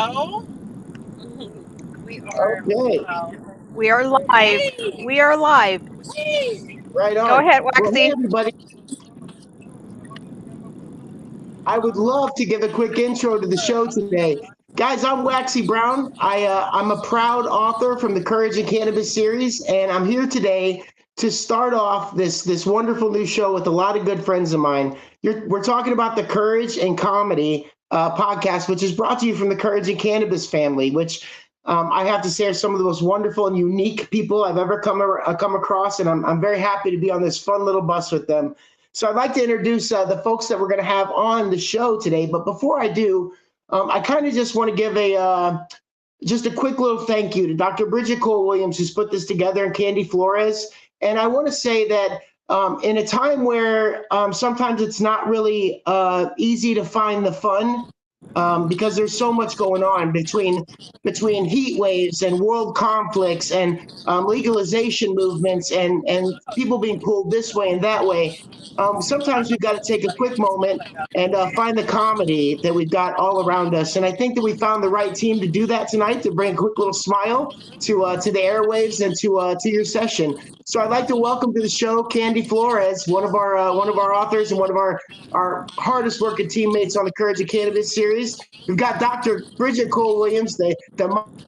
Hello. We are. Okay, We are live. We are live. right Go on. ahead, Well, hey, Waxy. everybody. I would love to give a quick intro to the show today. Guys, I'm Waxy Brown. I'm a proud author from the Courage in Cannabis series, and I'm here today to start off this wonderful new show with a lot of good friends of mine. We're talking about the Courage and Comedy podcast, which is brought to you from the Courage in Cannabis family, which I have to say are some of the most wonderful and unique people I've ever come across, and I'm very happy to be on this fun little bus with them. So I'd like to introduce the folks that we're going to have on the show today. But before I do, I kind of just want to give just a quick little thank you to Dr. Bridget Cole-Williams, who's put this together, and Candy Flores. And I want to say that in a time where sometimes it's not really easy to find the fun, because there's so much going on between heat waves and world conflicts and legalization movements and people being pulled this way and that way. Sometimes we've got to take a quick moment and find the comedy that we've got all around us. And I think that we found the right team to do that tonight, to bring a quick little smile to the airwaves and to your session. So I'd like to welcome to the show Candy Flores, one of our authors and one of our hardest working teammates on the Courage of Cannabis series. We've got Dr. Bridget Cole-Williams, the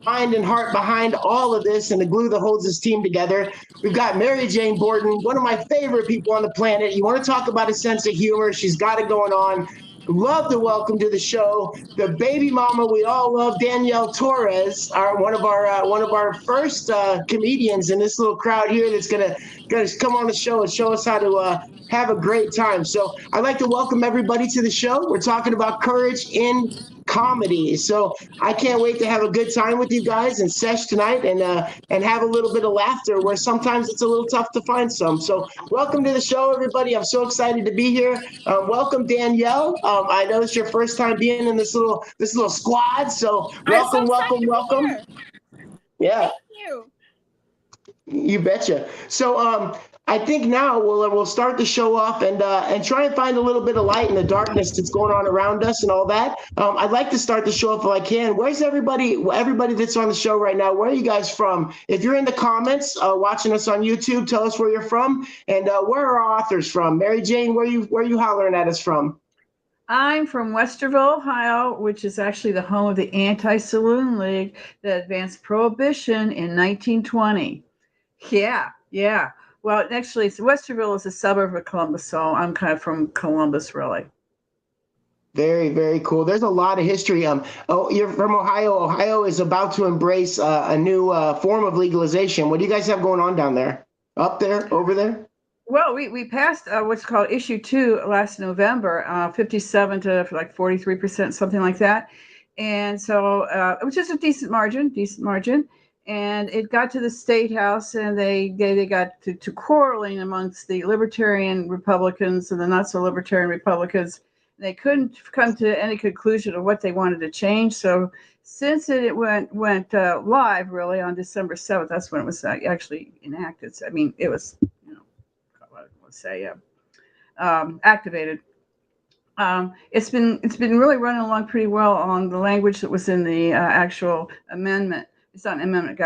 mind and heart behind all of this and the glue that holds this team together. We've got Mary Jane Borton, one of my favorite people on the planet. You want to talk about a sense of humor? She's got it going on. Love to welcome to the show the baby mama we all love, Danielle Torres, one of our first comedians in this little crowd here that's gonna come on the show and show us how to have a great time. So I'd like to welcome everybody to the show. We're talking about courage in comedy. So I can't wait to have a good time with you guys and sesh tonight and have a little bit of laughter where sometimes it's a little tough to find some. So welcome to the show, everybody. I'm so excited to be here. Welcome, Danielle. I know it's your first time being in this little squad. So welcome, welcome. Yeah. Thank you. You betcha. So I think now we'll start the show off and try and find a little bit of light in the darkness that's going on around us and all that. I'd like to start the show off if I can. Where's everybody that's on the show right now? Where are you guys from? If you're in the comments watching us on YouTube, tell us where you're from and where are our authors from. Mary Jane, where you hollering at us from? I'm from Westerville, Ohio, which is actually the home of the Anti-Saloon League that advanced prohibition in 1920. Yeah. Well, actually, Westerville is a suburb of Columbus, so I'm kind of from Columbus, really. Very, very cool. There's a lot of history. You're from Ohio. Ohio is about to embrace a new form of legalization. What do you guys have going on down there? Up there? Over there? Well, we passed what's called Issue 2 last November, 57 to like 43%, something like that. And so it was just a decent margin. And it got to the State House, and they got to quarreling amongst the Libertarian Republicans and the not-so-Libertarian Republicans. They couldn't come to any conclusion of what they wanted to change. So since it went live, really, on December 7th, that's when it was actually enacted. So, I mean, it was, activated. It's been really running along pretty well on the language that was in the actual amendment. It's not an amendment,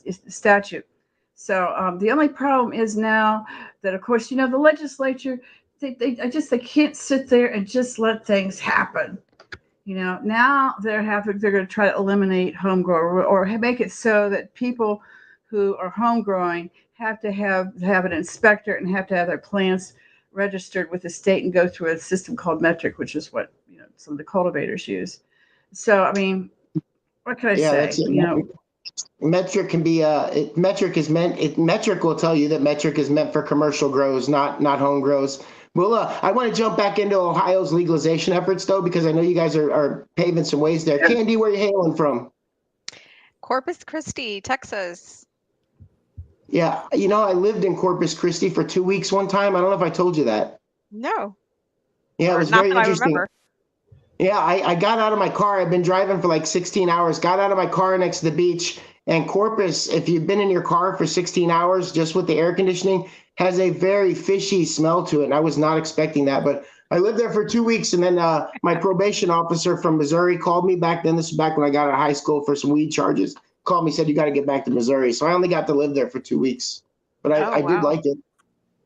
it's the statute. So the only problem is now that, of course, the legislature, they can't sit there and just let things happen. Now they're going to try to eliminate home grow or make it so that people who are home growing have to have an inspector and have to have their plants registered with the state and go through a system called metric, which is what some of the cultivators use. So I mean, what can I say? Metric can be metric will tell you that metric is meant for commercial grows, not home grows. Well, I want to jump back into Ohio's legalization efforts though, because I know you guys are paving some ways there. Candy, where are you hailing from? Corpus Christi, Texas. Yeah, I lived in Corpus Christi for 2 weeks one time. I don't know if I told you that. No. Yeah, it was very interesting. Yeah, I got out of my car. I've been driving for like 16 hours. Got out of my car next to the beach. And Corpus, if you've been in your car for 16 hours just with the air conditioning, has a very fishy smell to it. And I was not expecting that. But I lived there for 2 weeks, and then my probation officer from Missouri called me back then. This was back when I got out of high school for some weed charges. Called me, said, you got to get back to Missouri. So I only got to live there for 2 weeks. But I did wow. like it.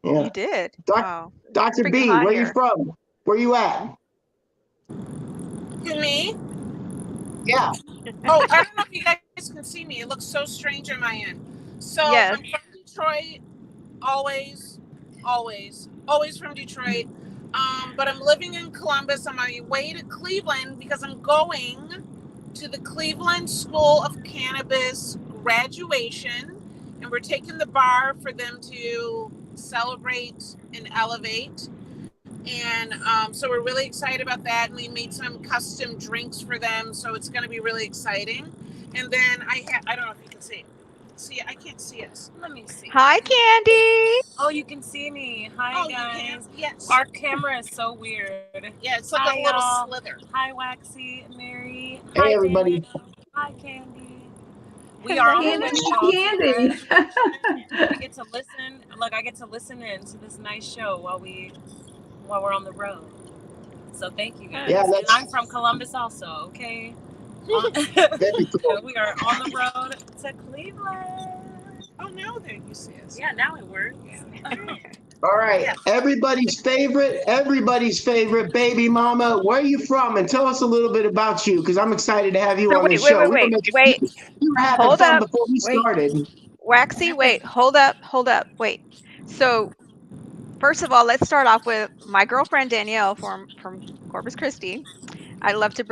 Yeah. You did. Doc- Wow. Dr. Freaking B, hot where you here. from? Where you at? To me? Yeah. Oh, I don't know if you guys can see me. It looks so strange on my end. So Yes. I'm from Detroit. Always from Detroit. But I'm living in Columbus on my way to Cleveland because I'm going to the Cleveland School of Cannabis graduation, and we're taking the bar for them to celebrate and elevate. And so we're really excited about that. And we made some custom drinks for them, so it's going to be really exciting. And then I don't know if you can see it. See, I can't see it. Let me see. Hi, Candy. Oh, you can see me. Hi, Oh, you guys. can? Yes. Our camera is so weird. Yeah, it's like Hi, a little y'all. slither. Hi, Waxy, Mary. Hey, Hi, everybody. Danielle. Hi, Candy. We Hello. are on the Candy, West Coast. Candy. I get to listen. Look, I get to listen in to this nice show while we're on the road. So thank you guys. Yeah, And that's I'm from Columbus, also. Okay. very cool. We are on the road to Cleveland. Oh, now there you see us. Yeah, now it works. All right. Everybody's favorite baby mama. Where are you from? And tell us a little bit about you, because I'm excited to have you So on the wait, show. wait. We were having Hold fun up. before we started. Waxy, wait. Hold up. Wait. So first of all, let's start off with my girlfriend Danielle from Corpus Christi. I'd love to,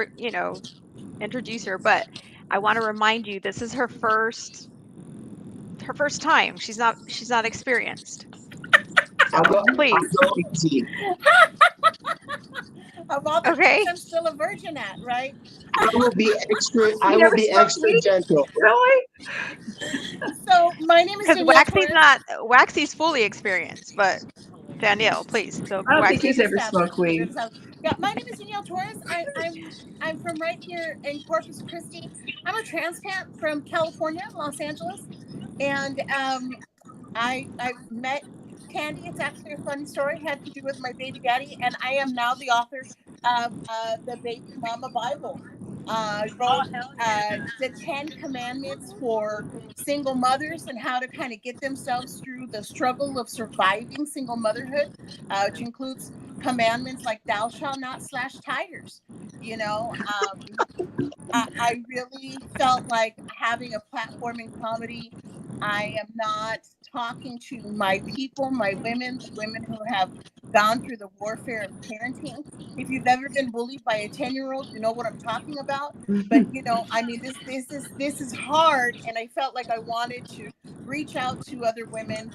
introduce her, but I want to remind you this is her first time. She's not experienced. I'll So go please. easy. Of all the Okay. things I'm still a virgin at, right? I will be extra never smoked weed? gentle. Really? So my name is Because Danielle Torres. Waxy's fully experienced, but Danielle, please. So I don't think Waxy. he's ever smoked weed. Yeah, my name is Danielle Torres. I'm from right here in Corpus Christi. I'm a transplant from California, Los Angeles, and I met Candy. It's actually a funny story. It had to do with my baby daddy, and I am now the author of the Baby Mama Bible. I wrote the 10 Commandments for single mothers and how to kind of get themselves through the struggle of surviving single motherhood, which includes commandments like "Thou shalt not slash tires." You know, I really felt like having a platform in comedy. I am not talking to my people, my women, the women who have gone through the warfare of parenting. If you've ever been bullied by a 10-year-old, you know what I'm talking about. But I mean, this is hard, and I felt like I wanted to reach out to other women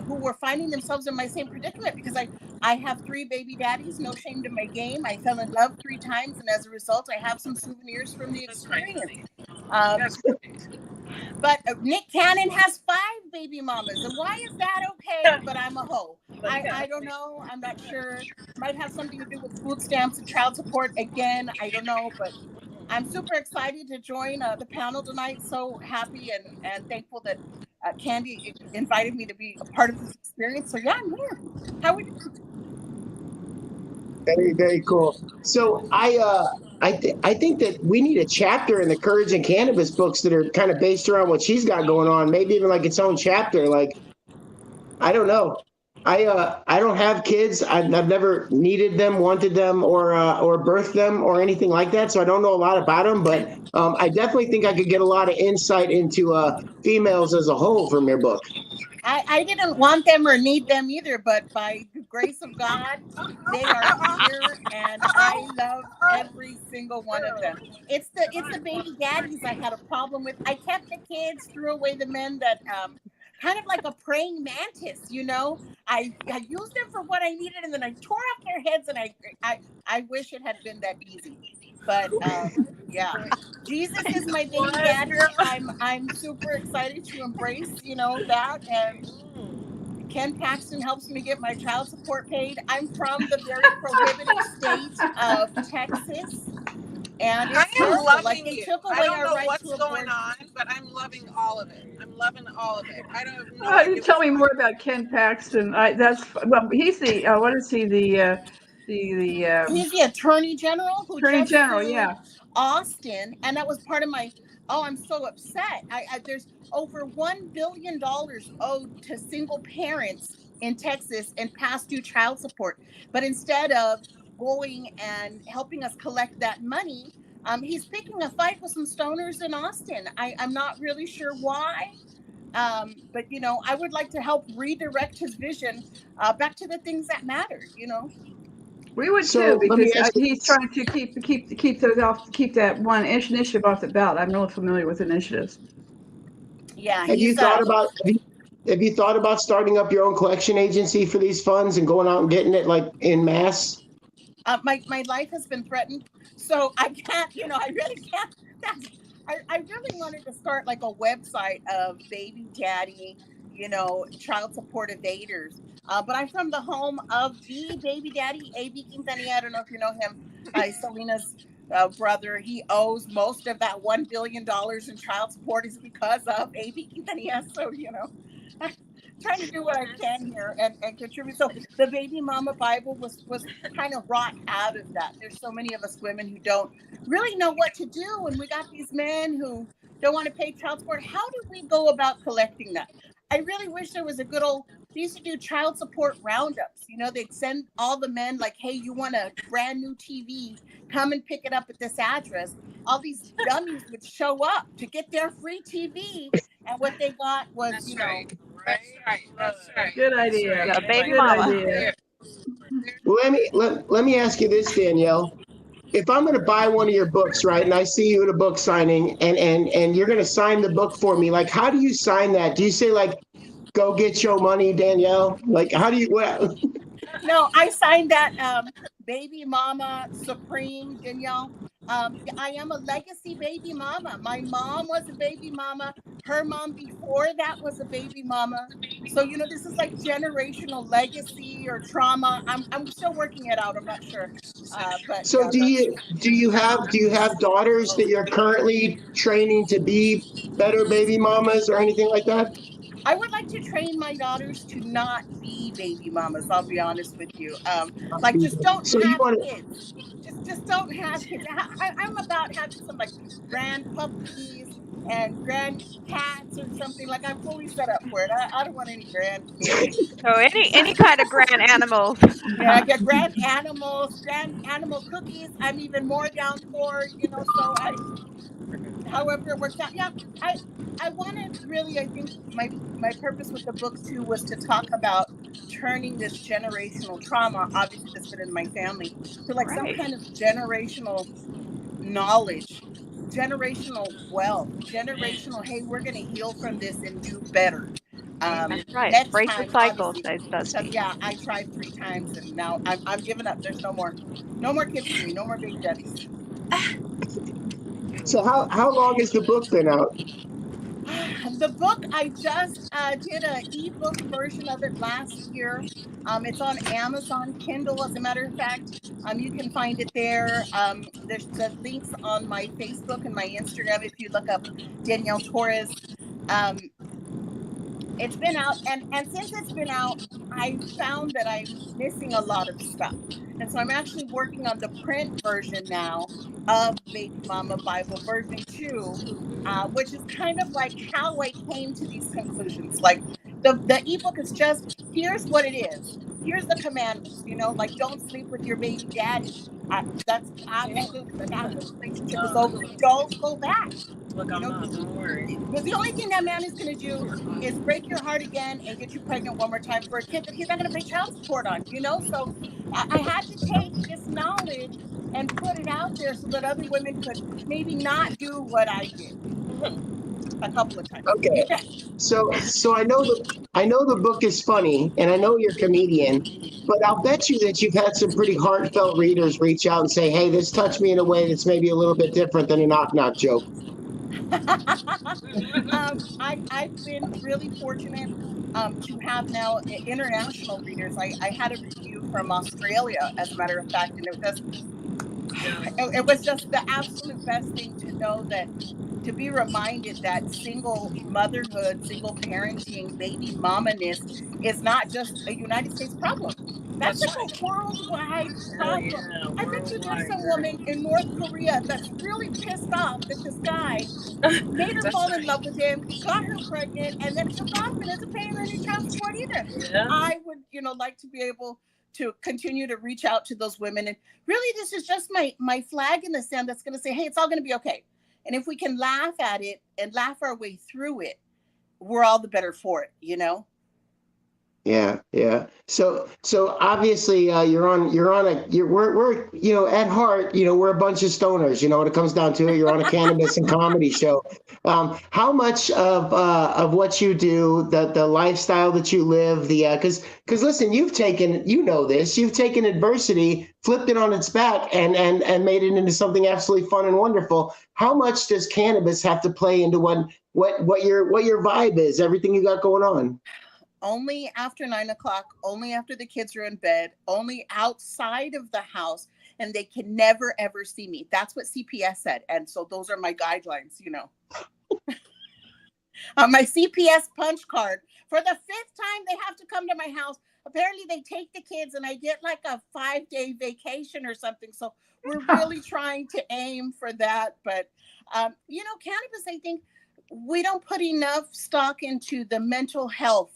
who were finding themselves in my same predicament, because I have 3 baby daddies, no shame to my game. I fell in love 3 times, and as a result, I have some souvenirs from the experience. But Nick Cannon has 5 baby mamas, and why is that okay? But I'm a hoe. I don't know. I'm not sure. Might have something to do with food stamps and child support. Again, I don't know, but I'm super excited to join the panel tonight. So happy and thankful that Candy invited me to be a part of this experience. So yeah, I'm here. How are you? Very, very cool. So I think that we need a chapter in the Courage and Cannabis books that are kind of based around what she's got going on. Maybe even like its own chapter. Like, I don't know. I don't have kids. I've never needed them, wanted them, or birthed them, or anything like that. So I don't know a lot about them. But I definitely think I could get a lot of insight into females as a whole from your book. I didn't want them or need them either, but by the grace of God, they are here, and I love every single one of them. It's the baby daddies I had a problem with. I kept the kids, threw away the men that kind of like a praying mantis, I used them for what I needed, and then I tore off their heads, and I wish it had been that easy. But yeah, Jesus is my baby daddy. I'm super excited to embrace, that. And Ken Paxton helps me get my child support paid. I'm from the very prohibitive state of Texas. And it's terrible. Like, they took away I don't our know right what's to going abortion. on, but I'm loving all of it. I'm loving all of it. I don't know. You tell me more about Ken Paxton. He's the what is he, the He's the attorney general who attorney just general. sued Yeah. Austin, and that was part of my. Oh, I'm so upset. There's over $1 billion owed to single parents in Texas in past due child support, but instead of going and helping us collect that money, he's picking a fight with some stoners in Austin. I'm not really sure why. But I would like to help redirect his vision back to the things that matter. We would So too, let me because ask you he's this. trying to keep that one initiative off the ballot. I'm really familiar with initiatives. Yeah, Have you he's thought about have you thought about starting up your own collection agency for these funds and going out and getting it like in mass? my life has been threatened, so I can't. I really can't. That's, I really wanted to start like a website of baby daddy, child support evaders. But I'm from the home of the baby daddy, A.B. Quintanilla. I don't know if you know him. Selena's brother. He owes most of that $1 billion in child support is because of A.B. Quintanilla. So trying to do what I can here and contribute. So the baby mama Bible was kind of wrought out of that. There's so many of us women who don't really know what to do, and we got these men who don't want to pay child support. How do we go about collecting that? I really wish there was a good old. They used to do child support roundups. They'd send all the men like, "Hey, you want a brand new TV? Come and pick it up at this address." All these dummies would show up to get their free TV, and what they got was, That's right. That's right. Good idea. A baby Good mama. idea. Well, let me ask you this, Danielle. If I'm going to buy one of your books, right, and I see you at a book signing, and you're going to sign the book for me, like, how do you sign that? Do you say like, "Go get your money, Danielle"? Like, how do you? What? No, I signed that baby mama supreme, Danielle. I am a legacy baby mama. My mom was a baby mama. Her mom before that was a baby mama. So this is like generational legacy or trauma. I'm still working it out. I'm not sure. But So yeah, that's. do you have daughters that you're currently training to be better baby mamas or anything like that? I would like to train my daughters to not be baby mamas. I'll be honest with you. Like just don't So you have want to? kids. Just don't have kids. I'm about having some like grand puppies and grand cats or something. Like I'm fully set up for it. I don't want any grand kids. So any kind of grand animals. Yeah, I get grand animals, grand animal cookies. I'm even more down for. So however it works out. Yeah, I wanted really. I think my purpose with the book too was to talk about turning this generational trauma, obviously that's been in my family, to like some Right. kind of generational knowledge, generational wealth, generational. Hey, we're gonna heal from this and do better. That's right. Next Break the time, cycle, obviously, says because Dusty. yeah, I tried 3 times and now I'm giving up. There's no more kids for me. No more baby daddies. So how long has the book been out? The book, I just did an ebook version of it last year. It's on Amazon Kindle, as a matter of fact. You can find it there. There's the links on my Facebook and my Instagram if you look up Danielle Torres. Um, it's been out, and since it's been out, I found that I'm missing a lot of stuff, and so I'm actually working on the print version now of Baby Mama Bible version 2, which is kind of like how I came to these conclusions. Like the ebook is just, here's what it is, here's the commandments, like don't sleep with your baby daddy. That's absolutely, that relationship is over. Don't go back. Look, I'm not. Don't worry. Because the only thing that man is going to do is break your heart again and get you pregnant one more time for a kid that he's not going to pay child support on, So I had to take this knowledge and put it out there so that other women could maybe not do what I did a couple of times. Okay. So I know the book is funny, and I know you're a comedian, but I'll bet you that you've had some pretty heartfelt readers reach out and say, "Hey, this touched me in a way that's maybe a little bit different than a knock knock joke." I've been really fortunate to have now international readers. I had a review from Australia, as a matter of fact, and it was just the absolute best thing to know that to be reminded that single motherhood, single parenting, baby mamaness is not just a United States problem. That's That's like right. a worldwide Oh problem. yeah, I bet you there's worldwide, some girl. woman in North Korea that's really pissed off that this guy made her That's fall in right. love with him, got her pregnant, and then took off and isn't paying her any child support either. Yeah. I would, like to be able to continue to reach out to those women. And really, this is just my flag in the sand that's going to say, hey, it's all going to be okay. And if we can laugh at it and laugh our way through it, we're all the better for it. Yeah, yeah. So obviously, we're at heart, we're a bunch of stoners. When it comes down to it, you're on a cannabis and comedy show. How much of what you do, the lifestyle that you live, because listen, you've taken adversity, flipped it on its back, and made it into something absolutely fun and wonderful. How much does cannabis have to play into what your vibe is, everything you got going on? Only after 9 o'clock, only after the kids are in bed, only outside of the house, and they can never ever see me. That's what CPS said. And so those are my guidelines. On my CPS punch card, for the 5th time they have to come to my house. Apparently they take the kids and I get like a 5-day vacation or something. So we're really trying to aim for that. But, cannabis, I think we don't put enough stock into the mental health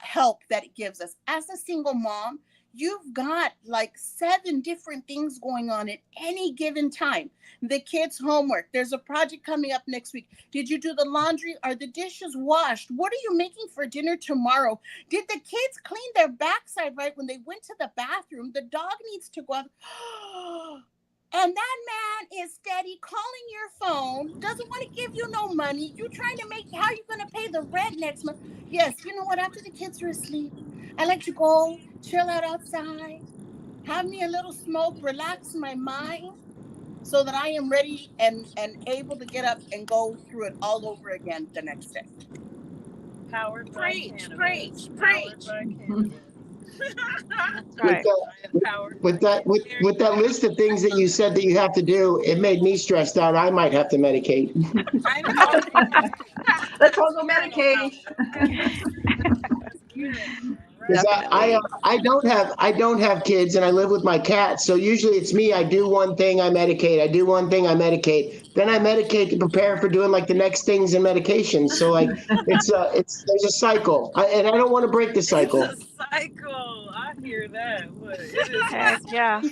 help that it gives us. As a single mom, you've got like 7 different things going on at any given time. The kids' homework, there's a project coming up next week. Did you do the laundry? Are the dishes washed? What are you making for dinner tomorrow? Did the kids clean their backside right when they went to the bathroom? The dog needs to go out. And that man is steady calling your phone, doesn't want to give you no money. You trying to make, how you going to pay the rent next month? Yes, you know what? After the kids are asleep, I like to go chill out outside, have me a little smoke, relax my mind so that I am ready and able to get up and go through it all over again the next day. Powered by cannabis. Preach. Powered by cannabis. That's right. With that list of things that you said that you have to do, it made me stressed out. I might have to medicate. I know. Let's all go medicate. Because I don't have kids and I live with my cat, so usually it's me. I do one thing, I medicate. I do one thing, I medicate. Then I medicate to prepare for doing like the next things and medications. So like there's a cycle, and I don't want to break the cycle. It's a cycle. I hear that. But it is. Heck yeah.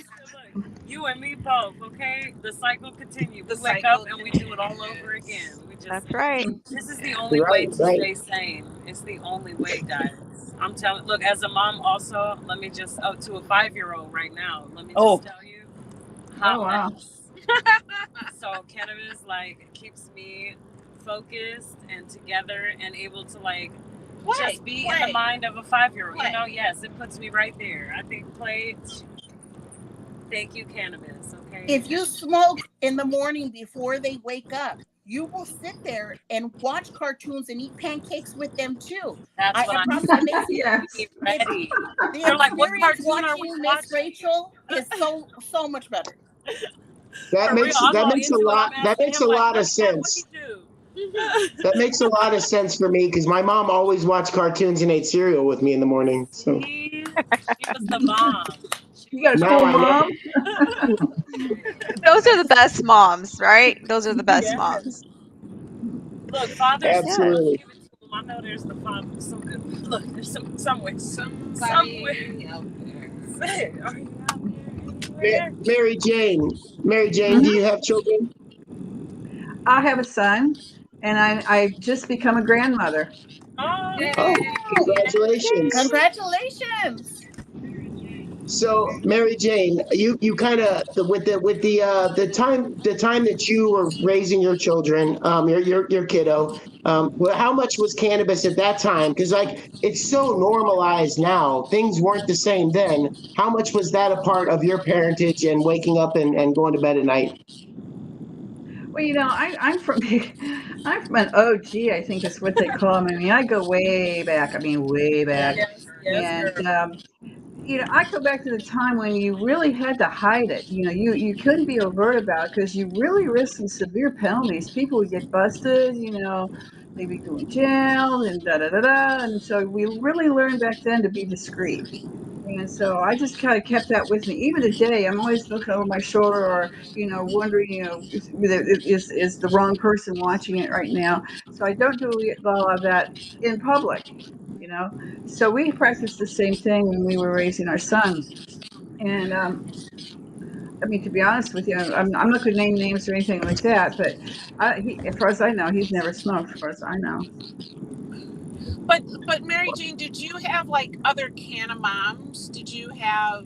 You and me both, okay? The cycle continues. We The wake cycle up and we do it all over again. That's right. This is the only way to stay sane. It's the only way, guys. I'm telling. Look, as a mom, also, let me just to a 5-year-old right now. Let me just tell you, hot wow. mess. So cannabis keeps me focused and together and able to just be in the mind of a 5-year-old. Yes, it puts me right there. I think play. Thank you, cannabis. Okay. If you smoke in the morning before they wake up, you will sit there and watch cartoons and eat pancakes with them too. That's what I'm yes. ready. They're like, what cartoon are we watching watching? Miss Rachel is so much better. That makes a lot of sense. That makes a lot of sense for me because my mom always watched cartoons and ate cereal with me in the morning. So. She was the mom. You got a cool mom. Those are the best moms, right? Those are the best moms. Look, fathers. Absolutely. Give it to them. I know there's the father. Some good. Look, there's somewhere. Somebody out there. Are you out there? Mary Jane, do you have children? I have a son, and I just become a grandmother. Oh, congratulations! Congratulations! So, Mary Jane, you kind of with the time that you were raising your children, your kiddo, how much was cannabis at that time? Because it's so normalized now. Things weren't the same then. How much was that a part of your parentage and waking up and going to bed at night? Well, I'm from an OG, I think is what they call them. I mean, I go way back. Way back. Yes, and I go back to the time when you really had to hide it. You couldn't be overt about it because you really risked some severe penalties. People would get busted, they'd be going jail and da da da da. And so we really learned back then to be discreet. And so I just kind of kept that with me. Even today, I'm always looking over my shoulder or, wondering, is the wrong person watching it right now? So I don't do a lot of that in public, you know. So we practiced the same thing when we were raising our son. And I mean, to be honest with you, I'm not going to name names or anything like that, but as far as I know, he's never smoked, as far as I know. But Mary Jane, did you have like other can of moms? Did you have,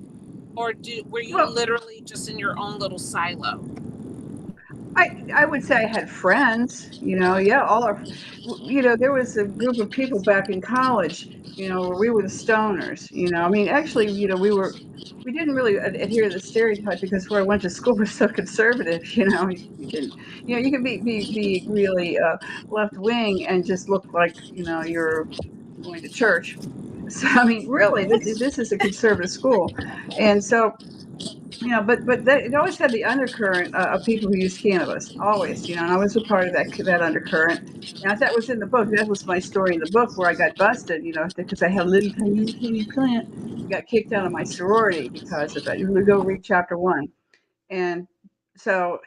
or were you Well, literally just in your own little silo? I would say I had friends, yeah, there was a group of people back in college, where we were the stoners, I mean, actually, we didn't really adhere to the stereotype because where I went to school was so conservative, you didn't, you could be really left wing and just look like, you're going to church. So, I mean, really, this is a conservative school. And so, but it always had the undercurrent of people who use cannabis, always, and I was a part of that undercurrent. And that was in the book. That was my story in the book where I got busted, because I had a little tiny plant. I got kicked out of my sorority because of it. You go read chapter 1, and so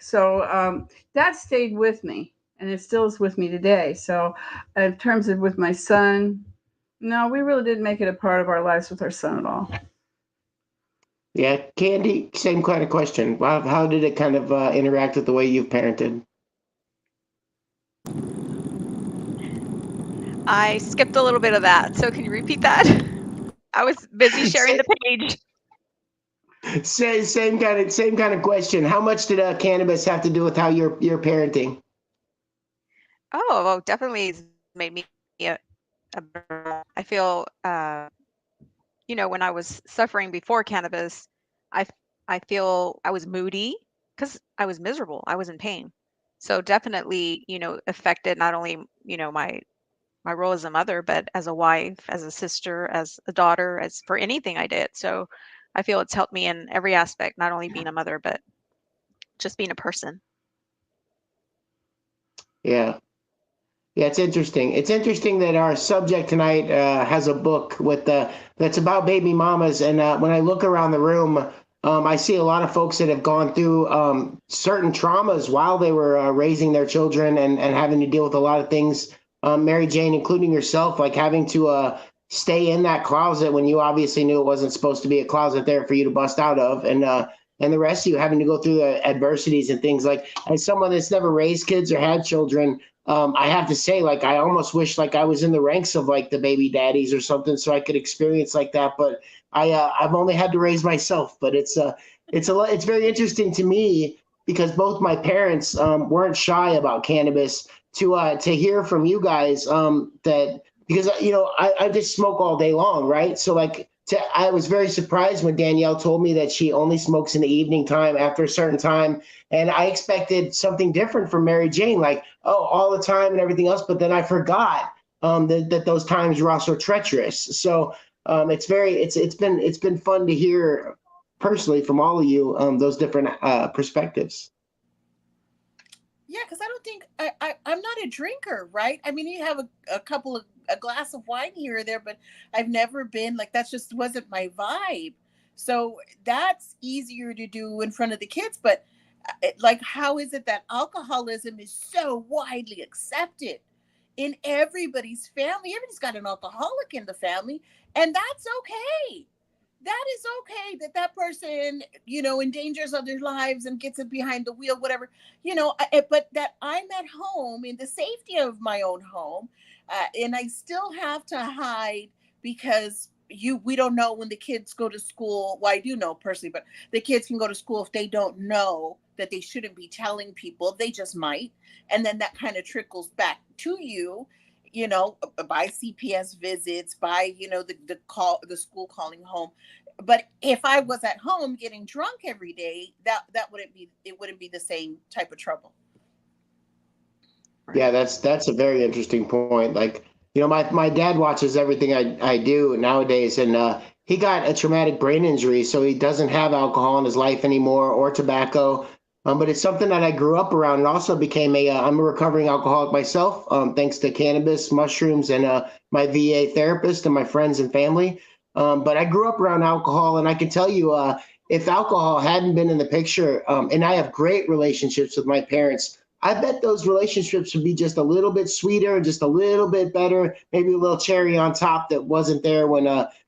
that stayed with me, and it still is with me today. So, in terms of with my son, no, we really didn't make it a part of our lives with our son at all. Yeah, Candy, same kind of question. How did it kind of interact with the way you've parented? I skipped a little bit of that. So can you repeat that? I was busy sharing the page. Same kind of question. How much did cannabis have to do with how you're parenting? Oh, definitely it's made me I feel, when I was suffering before cannabis, I, I feel I was moody because I was miserable. I was in pain. So definitely, affected not only, my role as a mother, but as a wife, as a sister, as a daughter, as for anything I did. So I feel it's helped me in every aspect, not only being a mother, but just being a person. Yeah. Yeah, it's interesting. It's interesting that our subject tonight has a book that's about baby mamas, and when I look around the room, I see a lot of folks that have gone through certain traumas while they were raising their children and having to deal with a lot of things. Mary Jane, including yourself, like having to stay in that closet when you obviously knew it wasn't supposed to be a closet there for you to bust out of, and the rest of you having to go through the adversities and things like. As someone that's never raised kids or had children. I have to say, like, I almost wish like I was in the ranks of like the baby daddies or something, so I could experience like that. But I've only had to raise myself. But it's very interesting to me because both my parents weren't shy about cannabis. To hear from you guys that because I just smoke all day long, right? So like. I was very surprised when Danielle told me that she only smokes in the evening time after a certain time. And I expected something different from Mary Jane, like, oh, all the time and everything else. But then I forgot that those times were also treacherous. So it's been fun to hear personally from all of you those different perspectives. Yeah, because I don't think I'm not a drinker, right? I mean, you have a glass of wine here or there, but I've never been like that's just wasn't my vibe. So that's easier to do in front of the kids. But like, how is it that alcoholism is so widely accepted in everybody's family? Everybody's got an alcoholic in the family, and that's okay. That is okay that that person endangers other lives and gets it behind the wheel, whatever. But that I'm at home in the safety of my own home, and I still have to hide because we don't know when the kids go to school. Well, I do know personally, but the kids can go to school if they don't know that they shouldn't be telling people. They just might, and then that kind of trickles back to you, by CPS visits, by the school calling home. But if I was at home getting drunk every day, that wouldn't be the same type of trouble. Yeah, that's a very interesting point. Like my dad watches everything I do nowadays, and he got a traumatic brain injury, so he doesn't have alcohol in his life anymore or tobacco. But it's something that I grew up around, and also became I'm a recovering alcoholic myself, thanks to cannabis, mushrooms, and my VA therapist and my friends and family. But I grew up around alcohol, and I can tell you, if alcohol hadn't been in the picture, and I have great relationships with my parents, I bet those relationships would be just a little bit sweeter, just a little bit better, maybe a little cherry on top that wasn't there when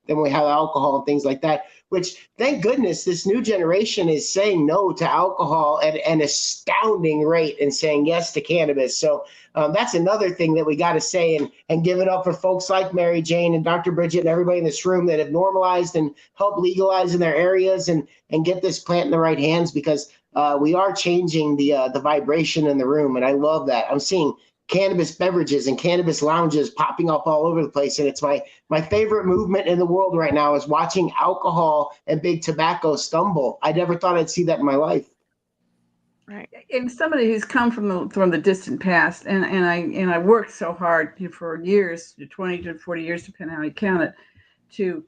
we had alcohol and things like that. Which, thank goodness, this new generation is saying no to alcohol at an astounding rate and saying yes to cannabis. So that's another thing that we got to say, and give it up for folks like Mary Jane and Dr. Bridget and everybody in this room that have normalized and helped legalize in their areas and get this plant in the right hands, because we are changing the vibration in the room, and I love that. I'm seeing cannabis beverages and cannabis lounges popping up all over the place, and it's my favorite movement in the world right now is watching alcohol and big tobacco stumble. I never thought I'd see that in my life. Right. And somebody who's come from the distant past, and I worked so hard for years, 20 to 40 years, depending on how you count it, to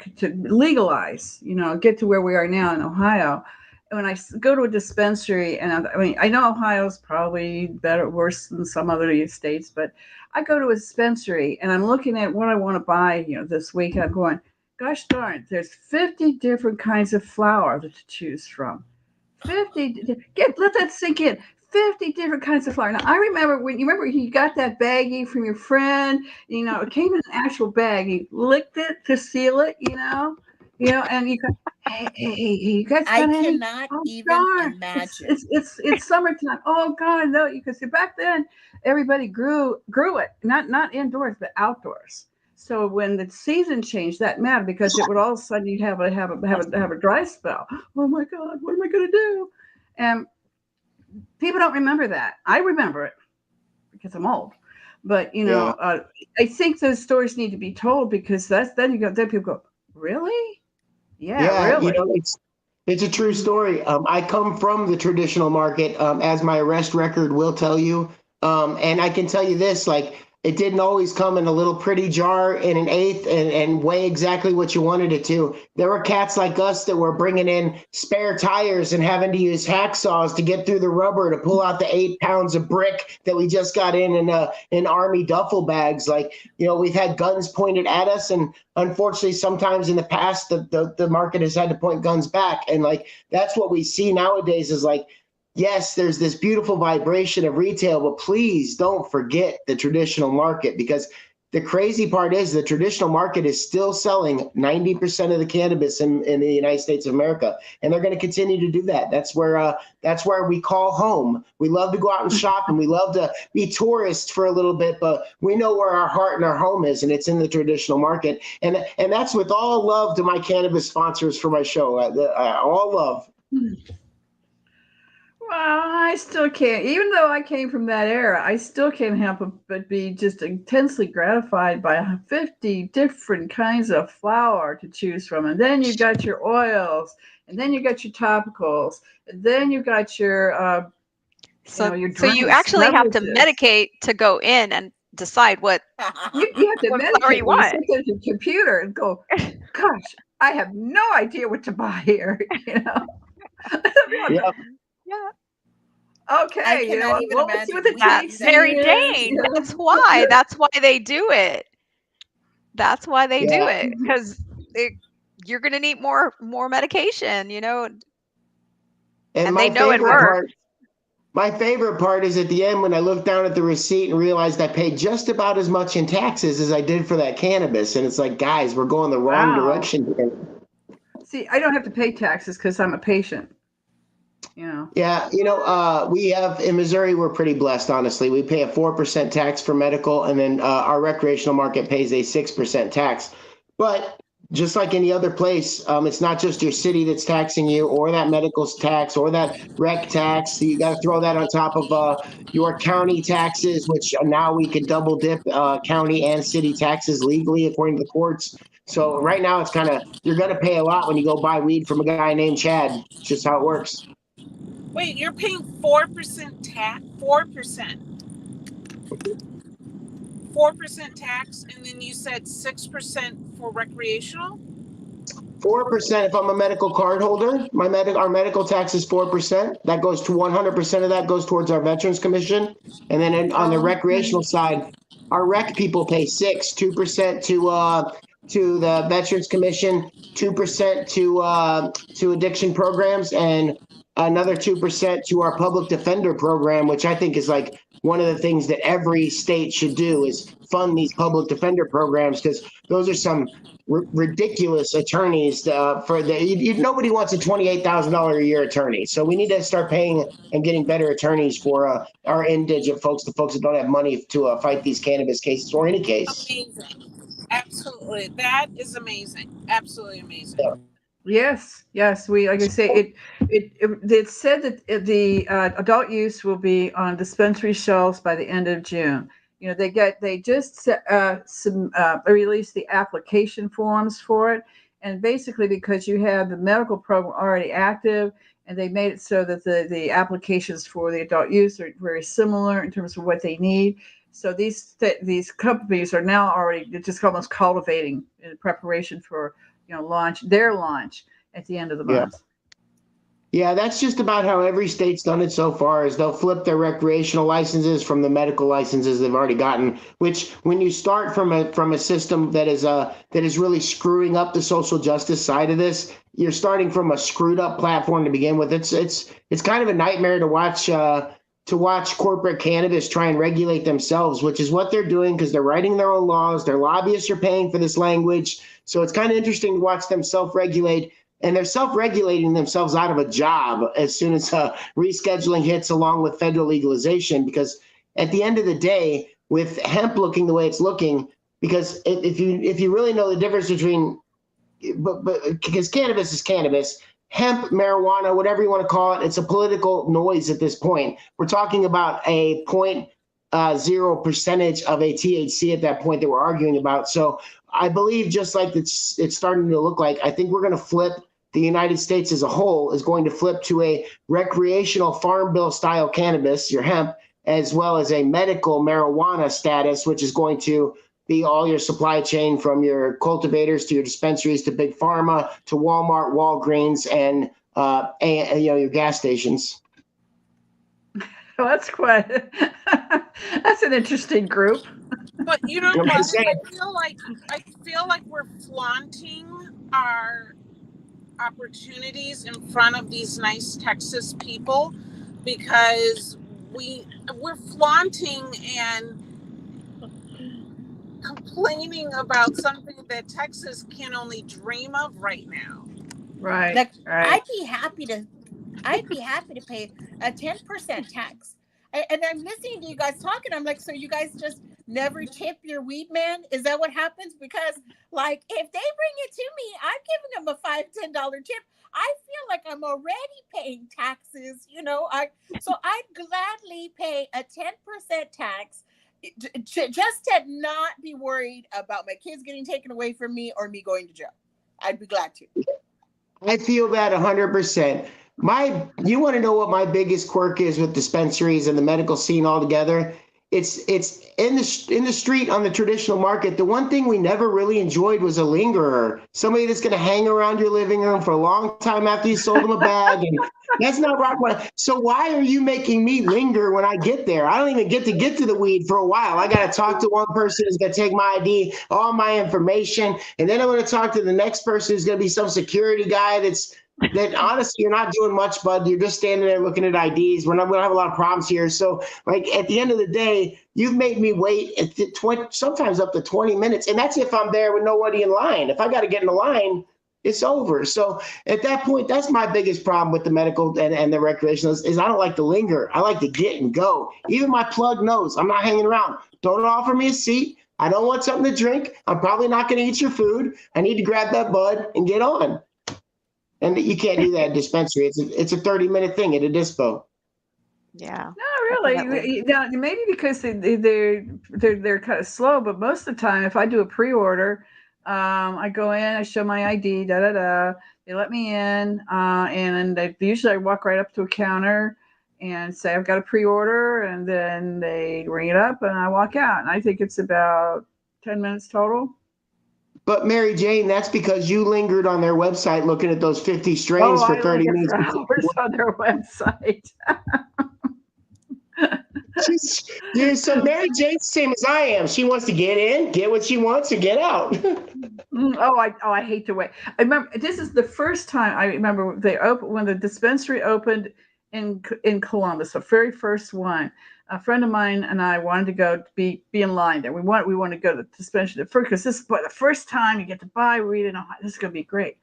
legalize, get to where we are now in Ohio. When I go to a dispensary, and I know Ohio's probably better, worse than some other states, but I go to a dispensary and I'm looking at what I want to buy, this week, and I'm going, gosh darn, there's 50 different kinds of flour to choose from. 50, let that sink in. 50 different kinds of flour. Now, I remember when you got that baggie from your friend, it came in an actual bag. You licked it to seal it, and you go, hey, you guys got I any? cannot Oh, even darn. imagine. It's summertime. Oh God, no, because back then everybody grew it, not indoors but outdoors. So when the season changed, that mattered, because it would all of a sudden you'd have a dry spell. Oh my God, what am I going to do? And people don't remember that. I remember it because I'm old. But Yeah. I think those stories need to be told, because then people go, really? Yeah, Yeah, really. it's a true story. I come from the traditional market, as my arrest record will tell you. And I can tell you this, like, it didn't always come in a little pretty jar in an eighth and weigh exactly what you wanted it to. There were cats like us that were bringing in spare tires and having to use hacksaws to get through the rubber to pull out the 8 pounds of brick that we just got in army duffel bags. Like, we've had guns pointed at us, and unfortunately, sometimes in the past, the market has had to point guns back. And like, that's what we see nowadays is like, yes, there's this beautiful vibration of retail, but please don't forget the traditional market, because the crazy part is the traditional market is still selling 90% of the cannabis in the United States of America, and they're going to continue to do that. That's where we call home. We love to go out and shop, and we love to be tourists for a little bit, but we know where our heart and our home is, and it's in the traditional market. And that's with all love to my cannabis sponsors for my show. All love. Well, I still can't, even though I came from that era, I still can't help but be just intensely gratified by 50 different kinds of flour to choose from. And then you got your oils, and then you got your topicals, and then you got your, So your so you drinks, actually have to beverages. medicate to go in and decide what You have to what flour medicate you when you want. sit there at your computer and go, gosh, I have no idea what to buy here. Yeah. Yeah. Okay, I cannot even well, let's see what imagine. the We have That's THC that. Mary is. Jane. That's why. That's why they do it. That's why they do Yeah. it, because you're going to need more medication, And and they know it works. my favorite part is at the end when I look down at the receipt and realized I paid just about as much in taxes as I did for that cannabis. And it's like, guys, we're going the wrong Wow. direction here. See, I don't have to pay taxes because I'm a patient. Yeah, we have in Missouri, we're pretty blessed, honestly. We pay a 4% tax for medical, and then our recreational market pays a 6% tax. But just like any other place, it's not just your city that's taxing you, or that medical tax, or that rec tax. You got to throw that on top of your county taxes, which now we can double dip county and city taxes legally according to the courts. So right now, it's kind of, you're going to pay a lot when you go buy weed from a guy named Chad. It's just how it works. Wait, you're paying 4% tax? 4%. 4% tax, and then you said 6% for recreational. 4% if I'm a medical card holder. Our medical tax is 4%. That goes to 100% of that goes towards our Veterans Commission. And then on the recreational side, our rec people pay 2% to the Veterans Commission, 2% to addiction programs, and another 2% to our public defender program, which I think is like one of the things that every state should do is fund these public defender programs, because those are some ridiculous attorneys for nobody wants a $28,000 a year attorney. So we need to start paying and getting better attorneys for our indigent folks, the folks that don't have money to fight these cannabis cases or any case. Amazing. Absolutely. That is amazing. Absolutely amazing. Yeah. Yes. We, like I say, it said that the adult use will be on dispensary shelves by the end of June. You know, they just released the application forms for it, and basically because you have the medical program already active, and they made it so that the applications for the adult use are very similar in terms of what they need. So these companies are now already just almost cultivating in preparation for their launch at the end of the month. Yeah, that's just about how every state's done it so far, is they'll flip their recreational licenses from the medical licenses they've already gotten, which when you start from a system that is really screwing up the social justice side of this, you're starting from a screwed up platform to begin with. It's kind of a nightmare to watch corporate cannabis try and regulate themselves, which is what they're doing, because they're writing their own laws. Their lobbyists are paying for this language. So it's kind of interesting to watch them self-regulate. And they're self-regulating themselves out of a job as soon as rescheduling hits, along with federal legalization, because at the end of the day, with hemp looking the way it's looking, because if you really know the difference between, because cannabis is cannabis, hemp, marijuana, whatever you want to call it, it's a political noise at this point. We're talking about a 0.0% of a THC at that point that we're arguing about. So I believe, just like it's starting to look like, I think we're going to flip. The United States as a whole is going to flip to a recreational farm bill style cannabis, your hemp, as well as a medical marijuana status, which is going to be all your supply chain from your cultivators to your dispensaries to big pharma to Walmart, Walgreens, and your gas stations. Well, that's quite. That's an interesting group. But you know what? I feel like we're flaunting our opportunities in front of these nice Texas people, because we're flaunting and complaining about something that Texas can only dream of right now. Right. Like, right. I'd be happy to pay a 10% tax. And I'm listening to you guys talking. I'm like, so you guys just never tip your weed man? Is that what happens? Because, like, if they bring it to me, I'm giving them a $5-10 tip. I feel like I'm already paying taxes, so I'd gladly pay a 10% tax just to not be worried about my kids getting taken away from me or me going to jail. I'd be glad to. I feel that 100%. You want to know what my biggest quirk is with dispensaries and the medical scene altogether? It's in the street on the traditional market. The one thing we never really enjoyed was a lingerer, somebody that's going to hang around your living room for a long time after you sold them a bag. And that's not rock. So why are you making me linger when I get there? I don't even get to the weed for a while. I got to talk to one person who's going to take my ID, all my information, and then I'm going to talk to the next person who's going to be some security guy that honestly, you're not doing much, bud. You're just standing there looking at IDs. We don't have a lot of problems here. So, like, at the end of the day, you've made me wait sometimes up to 20 minutes. And that's if I'm there with nobody in line. If I got to get in the line, it's over. So at that point, that's my biggest problem with the medical and the recreational is I don't like to linger. I like to get and go. Even my plug knows I'm not hanging around. Don't offer me a seat. I don't want something to drink. I'm probably not going to eat your food. I need to grab that bud and get on. And you can't do that at dispensary. It's a 30-minute thing at a dispo. Yeah. Not really. Now, maybe because they're kind of slow, but most of the time, if I do a pre-order, I go in, I show my ID, They let me in, and usually I walk right up to a counter, and say I've got a pre-order, and then they ring it up and I walk out. And I think it's about 10 minutes total. But Mary Jane, that's because you lingered on their website looking at those 50 strains for 30 minutes. For hours on their website. So Mary Jane's the same as I am. She wants to get in, get what she wants, and get out. I hate to wait. I remember this is the first time I remember when the dispensary opened in Columbus, the very first one. A friend of mine and I wanted to go be in line there. We want to go to the dispensary because this is the first time you get to buy weed, and this is going to be great.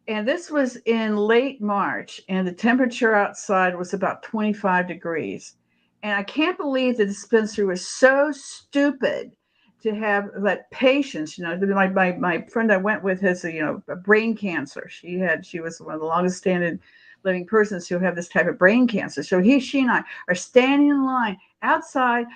And this was in late March, and the temperature outside was about 25 degrees. And I can't believe the dispensary was so stupid to have that patients, my friend I went with has a brain cancer. She was one of the longest standing living persons who have this type of brain cancer. So she and I are standing in line outside